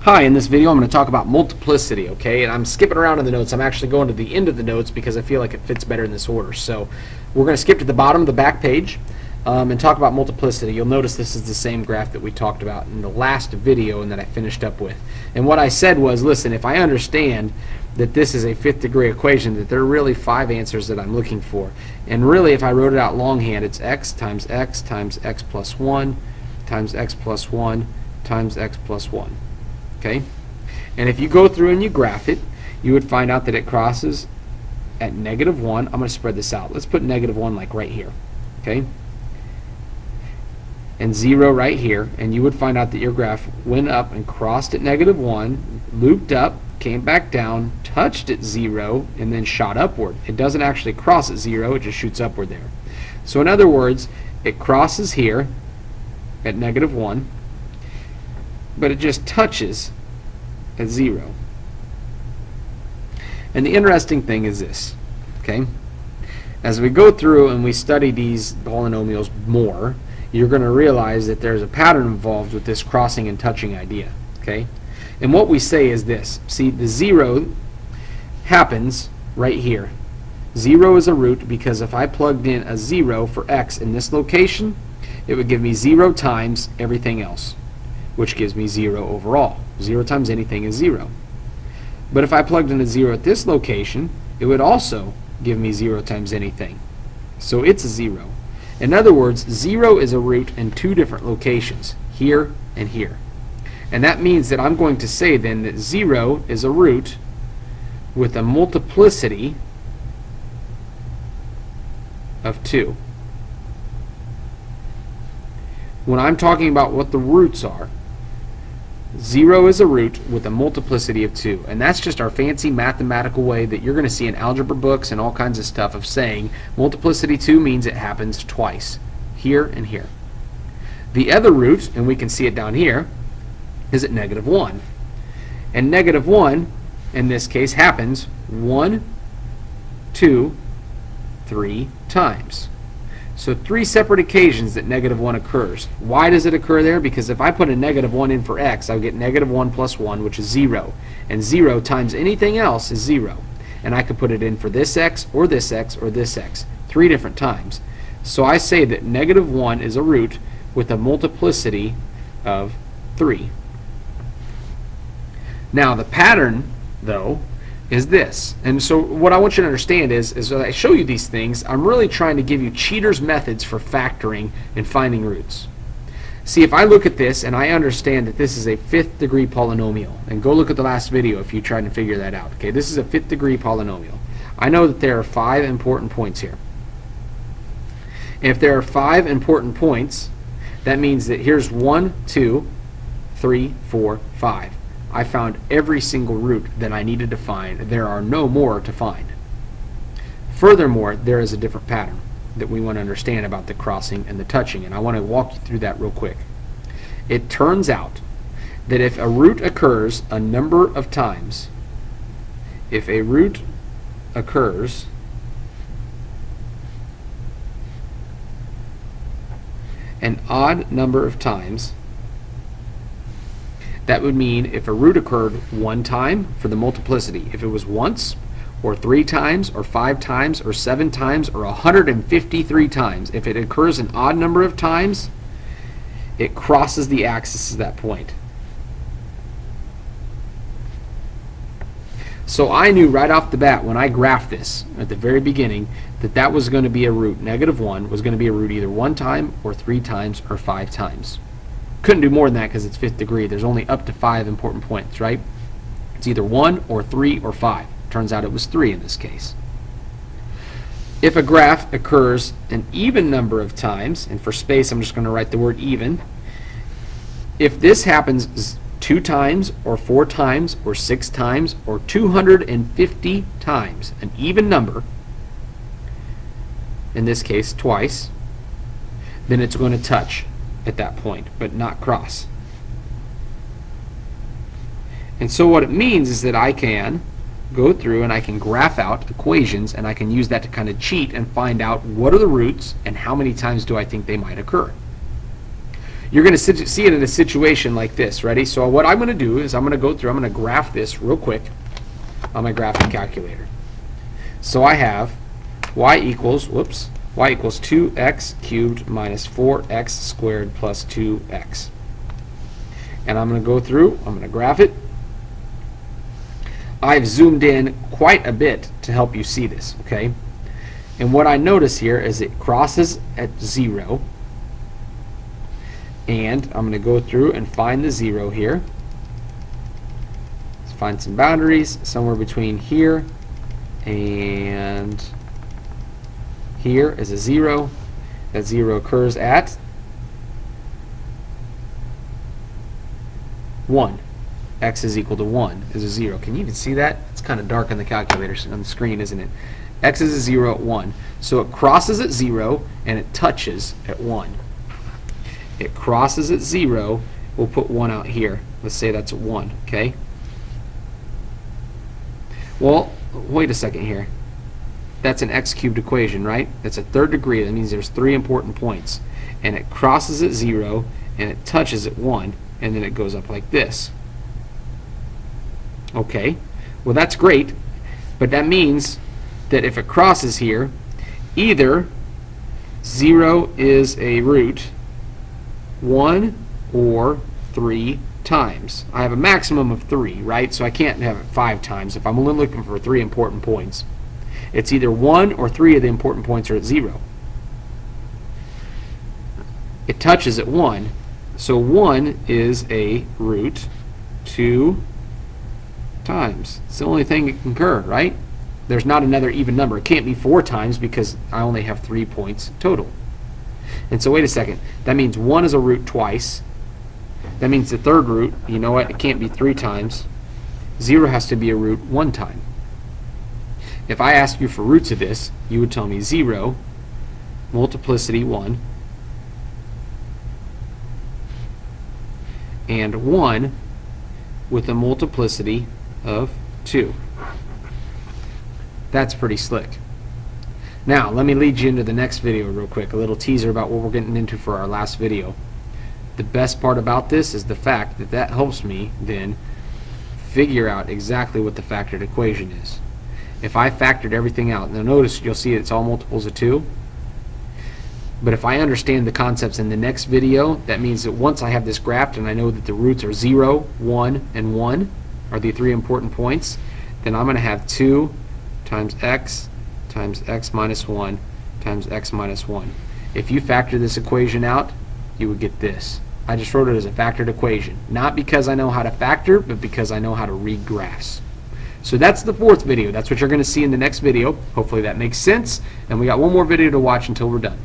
Hi, in this video I'm going to talk about multiplicity, okay? And I'm skipping around in the notes. I'm actually going to the end of the notes because I feel like it fits better in this order. So we're going to skip to the bottom of the back page and talk about multiplicity. You'll notice this is the same graph that we talked about in the last video and that I finished up with. And what I said was, listen, if I understand that this is a fifth degree equation, that there are really 5 answers that I'm looking for. And really, if I wrote it out longhand, it's x times x plus 1 times x plus 1 times x plus 1. Okay? And if you go through and you graph it, you would find out that it crosses at -1. I'm going to spread this out. Let's put -1 like right here. Okay? And 0 right here. And you would find out that your graph went up and crossed at -1, looped up, came back down, touched at 0, and then shot upward. It doesn't actually cross at 0, it just shoots upward there. So in other words, it crosses here at -1, but it just touches at 0. And the interesting thing is this, okay? As we go through and we study these polynomials more, you're going to realize that there's a pattern involved with this crossing and touching idea, okay? And what we say is this. See, the 0 happens right here. 0 is a root because if I plugged in a 0 for x in this location, it would give me 0 times everything else, which gives me 0 overall. 0 times anything is 0. But if I plugged in a 0 at this location, it would also give me 0 times anything. So it's a 0. In other words, 0 is a root in 2 different locations, here and here. And that means that I'm going to say then that 0 is a root with a multiplicity of 2. When I'm talking about what the roots are, 0 is a root with a multiplicity of 2. And that's just our fancy mathematical way that you're going to see in algebra books and all kinds of stuff of saying multiplicity 2 means it happens twice, here and here. The other root, and we can see it down here, is at -1. And -1, in this case, happens 1, 2, 3 times. So 3 separate occasions that -1 occurs. Why does it occur there? Because if I put a -1 in for x, I'll get -1 plus 1, which is 0. And 0 times anything else is 0. And I could put it in for this x, or this x, or this x, 3 different times. So I say that -1 is a root with a multiplicity of 3. Now the pattern, though, is this. And so what I want you to understand is as I show you these things, I'm really trying to give you cheaters' methods for factoring and finding roots. See, if I look at this and I understand that this is a 5th degree polynomial, and go look at the last video if you try to figure that out. Okay, this is a 5th degree polynomial. I know that there are 5 important points here. And if there are 5 important points, that means that here's 1, 2, 3, 4, 5. I found every single root that I needed to find. There are no more to find. Furthermore, there is a different pattern that we want to understand about the crossing and the touching, and I want to walk you through that real quick. It turns out that if a root occurs a number of times, if a root occurs an odd number of times, that would mean if a root occurred 1 time for the multiplicity, if it was once, or 3 times, or 5 times, or 7 times, or 153 times, if it occurs an odd number of times, it crosses the axis at that point. So I knew right off the bat when I graphed this at the very beginning that that was going to be a root. -1 was going to be a root either 1 time, or 3 times, or 5 times. Couldn't do more than that because it's 5th degree. There's only up to 5 important points, right? It's either 1 or 3 or 5. Turns out it was 3 in this case. If a graph occurs an even number of times, and for space I'm just going to write the word even, if this happens 2 times or 4 times or 6 times or 250 times, an even number, in this case twice, then it's going to touch at that point, but not cross. And so what it means is that I can go through and I can graph out equations, and I can use that to kind of cheat and find out what are the roots and how many times do I think they might occur. you're going to see it in a situation like this. Ready? So what I'm going to do is I'm going to go through, I'm going to graph this real quick on my graphing calculator. So I have y equals 2x cubed minus 4x squared plus 2x. And I'm going to go through, I'm going to graph it. I've zoomed in quite a bit to help you see this, okay? And what I notice here is it crosses at 0. And I'm going to go through and find the 0 here. Let's find some boundaries somewhere between here and here is a 0. That 0 occurs at 1. X is equal to 1 is a 0. Can you even see that? It's kind of dark on the calculator on the screen, isn't it? X is a 0 at 1. So it crosses at 0 and it touches at 1. It crosses at 0. We'll put 1 out here. Let's say that's a 1, okay? Well, wait a second here. That's an x cubed equation, right? That's a third degree. That means there's 3 important points. And it crosses at 0 and it touches at 1, and then it goes up like this. Okay, well that's great, but that means that if it crosses here, either 0 is a root 1 or 3 times. I have a maximum of 3, right? So I can't have it 5 times. If I'm only looking for 3 important points, it's either 1 or 3 of the important points are at 0. It touches at 1, so 1 is a root 2 times. It's the only thing that can occur, right? There's not another even number. It can't be 4 times because I only have 3 points total. And so wait a second. That means 1 is a root twice. That means the third root, you know what, it can't be 3 times. 0 has to be a root 1 time. If I ask you for roots of this, you would tell me 0, multiplicity 1, and 1 with a multiplicity of 2. That's pretty slick. Now, let me lead you into the next video real quick, a little teaser about what we're getting into for our last video. The best part about this is the fact that that helps me then figure out exactly what the factored equation is. If I factored everything out, now notice you'll see it's all multiples of 2. But if I understand the concepts in the next video, that means that once I have this graphed and I know that the roots are 0, 1, and 1 are the 3 important points, then I'm going to have 2 times x minus 1 times x minus 1. If you factor this equation out, you would get this. I just wrote it as a factored equation. Not because I know how to factor, but because I know how to read graphs. So that's the 4th video. That's what you're going to see in the next video. Hopefully that makes sense. And we got one more video to watch until we're done.